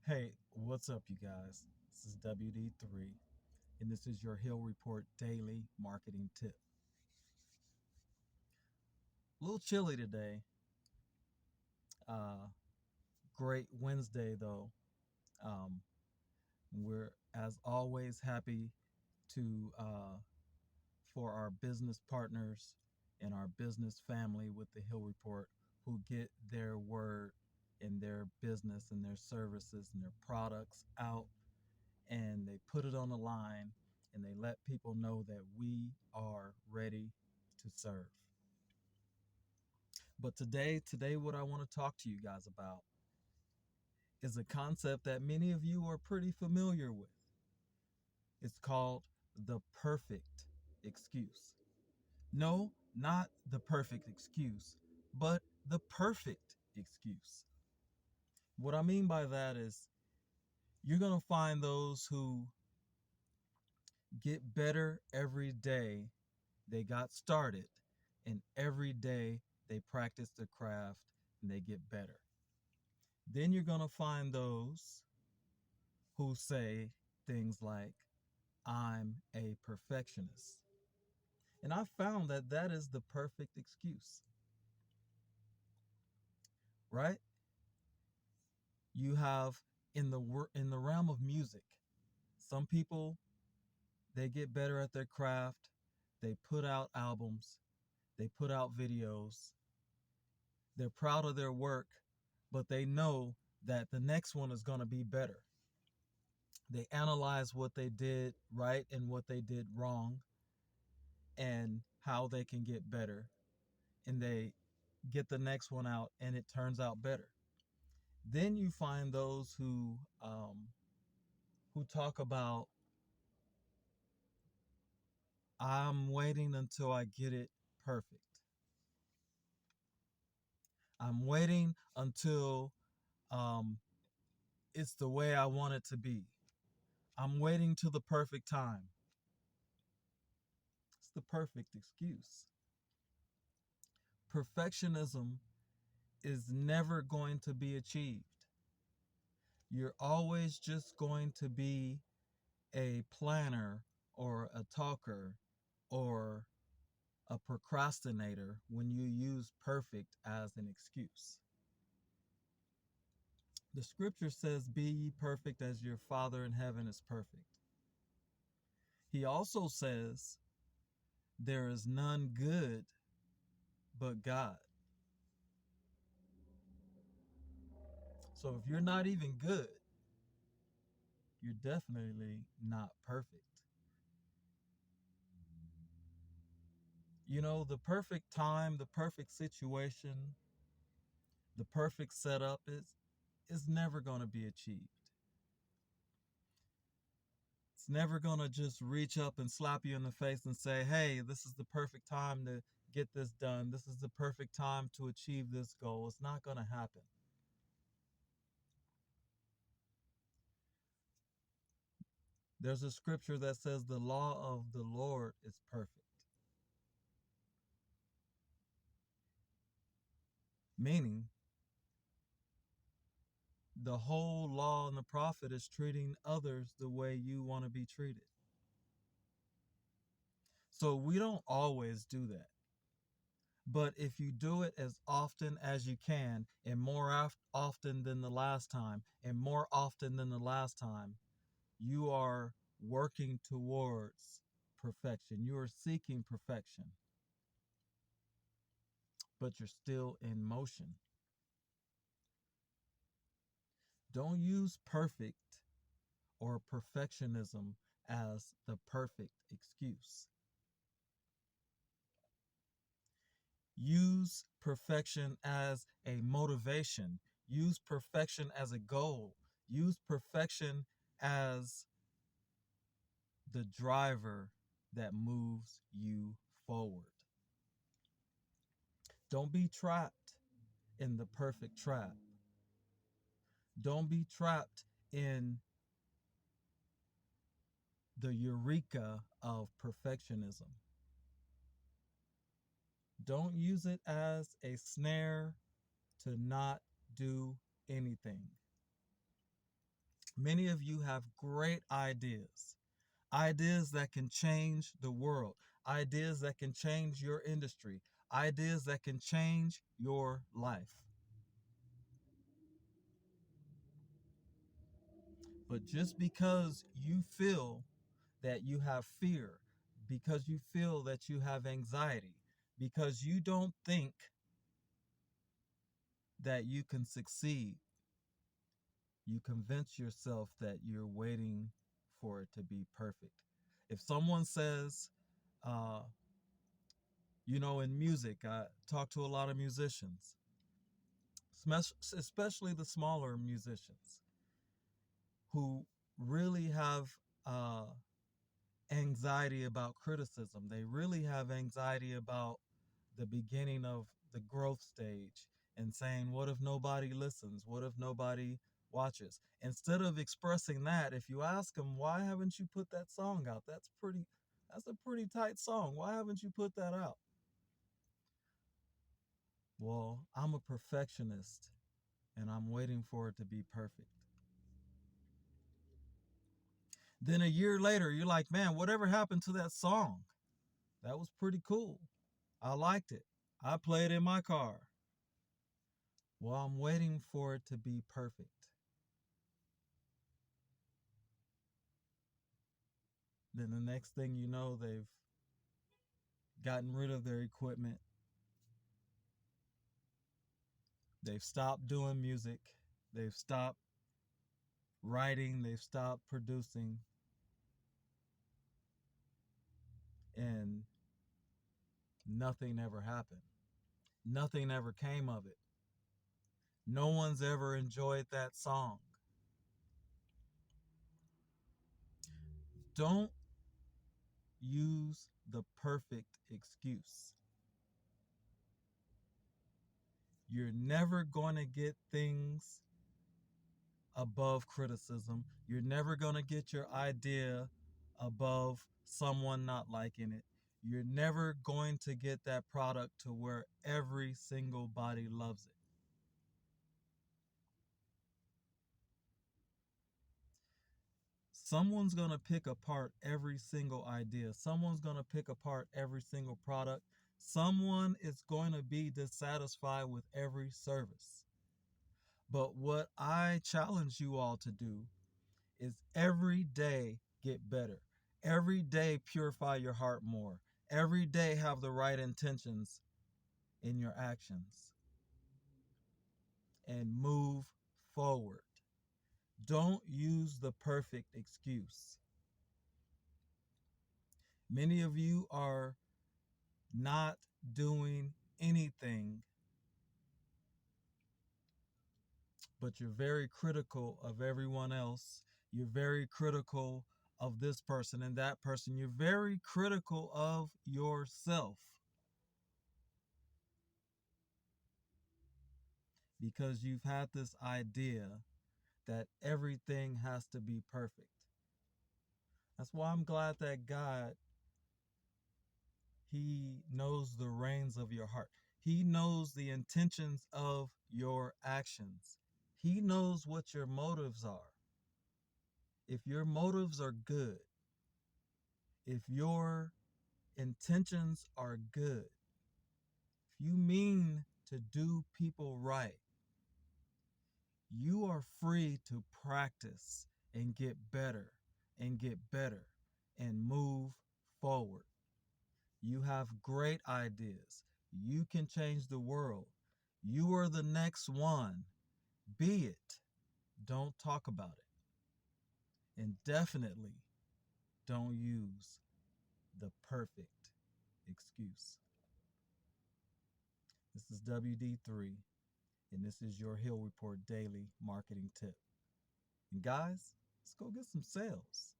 Hey, what's up, you guys? This is WD3, and this is your Hill Report daily marketing tip. A little chilly today. Uh, Great Wednesday, though. Um, we're, as always, happy to for our business partners and our business family with the Hill Report who get their word and their business and their services and their products out and they put it on the line and they let people know that we are ready to serve. But today what I want to talk to you guys about is a concept that many of you are pretty familiar with. It's called the perfect excuse. No, not the perfect excuse, but the perfect excuse. What I mean by that is you're going to find those who get better every day they got started, and every day they practice their craft and they get better. Then you're going to find those who say things like, I'm a perfectionist. And I found that that is the perfect excuse, right? You have in the realm of music, some people they get better at their craft, they put out albums, they put out videos, they're proud of their work, but they know that the next one is going to be better. They analyze what they did right and what they did wrong and how they can get better. And they get the next one out and it turns out better. Then you find those who talk about, I'm waiting until I get it perfect. I'm waiting until um, it's the way I want it to be. I'm waiting till the perfect time. It's the perfect excuse. Perfectionism is never going to be achieved. You're always just going to be a planner or a talker or a procrastinator when you use perfect as an excuse. The scripture says, be ye perfect as your Father in heaven is perfect. He also says, there is none good but God. So if you're not even good, you're definitely not perfect. You know, the perfect time, the perfect situation, the perfect setup is never going to be achieved. It's never going to just reach up and slap you in the face and say, hey, this is the perfect time to get this done. This is the perfect time to achieve this goal. It's not going to happen. There's a scripture that says the law of the Lord is perfect, meaning the whole law and the prophet is treating others the way you want to be treated. So we don't always do that. But if you do it as often as you can, and more often than the last time, and more often than the last time, you are working towards perfection. You are seeking perfection, but you're still in motion. Don't use perfect or perfectionism as the perfect excuse. Use perfection as a motivation. Use perfection as a goal. Use perfection as the driver that moves you forward. Don't be trapped in the perfect trap. Don't be trapped in the eureka of perfectionism. Don't use it as a snare to not do anything. Many of you have great ideas, ideas that can change the world, ideas that can change your industry, ideas that can change your life. But just because you feel that you have fear, because you feel that you have anxiety, because you don't think that you can succeed, you convince yourself that you're waiting for it to be perfect. If someone says, uh, in music, I talk to a lot of musicians, especially the smaller musicians who really have uh, anxiety about criticism. They really have anxiety about the beginning of the growth stage and saying, what if nobody listens? What if nobody watches? Instead of expressing that, if you ask them, why haven't you put that song out? That's a pretty tight song. Why haven't you put that out? Well, I'm a perfectionist and I'm waiting for it to be perfect. Then a year later, you're like, man, whatever happened to that song? That was pretty cool. I liked it. I play it in my car. Well, I'm waiting for it to be perfect. Then the next thing you know, they've gotten rid of their equipment. They've stopped doing music. They've stopped writing. They've stopped producing. And nothing ever happened. Nothing ever came of it. No one's ever enjoyed that song. Don't use the perfect excuse. You're never going to get things above criticism. You're never going to get your idea above someone not liking it. You're never going to get that product to where every single body loves it. Someone's going to pick apart every single idea. Someone's going to pick apart every single product. Someone is going to be dissatisfied with every service. But what I challenge you all to do is every day get better. Every day purify your heart more. Every day have the right intentions in your actions and move forward. Don't use the perfect excuse. Many of you are not doing anything, but you're very critical of everyone else. You're very critical of this person and that person. You're very critical of yourself because you've had this idea that everything has to be perfect. That's why I'm glad that God, He knows the reins of your heart. He knows the intentions of your actions. He knows what your motives are. If your motives are good, if your intentions are good, if you mean to do people right, you are free to practice and get better and get better and move forward. You have great ideas. You can change the world. You are the next one. Be it. Don't talk about it. And definitely don't use the perfect excuse. This is WD3, and this is your Hill Report Daily Marketing Tip. And guys, let's go get some sales.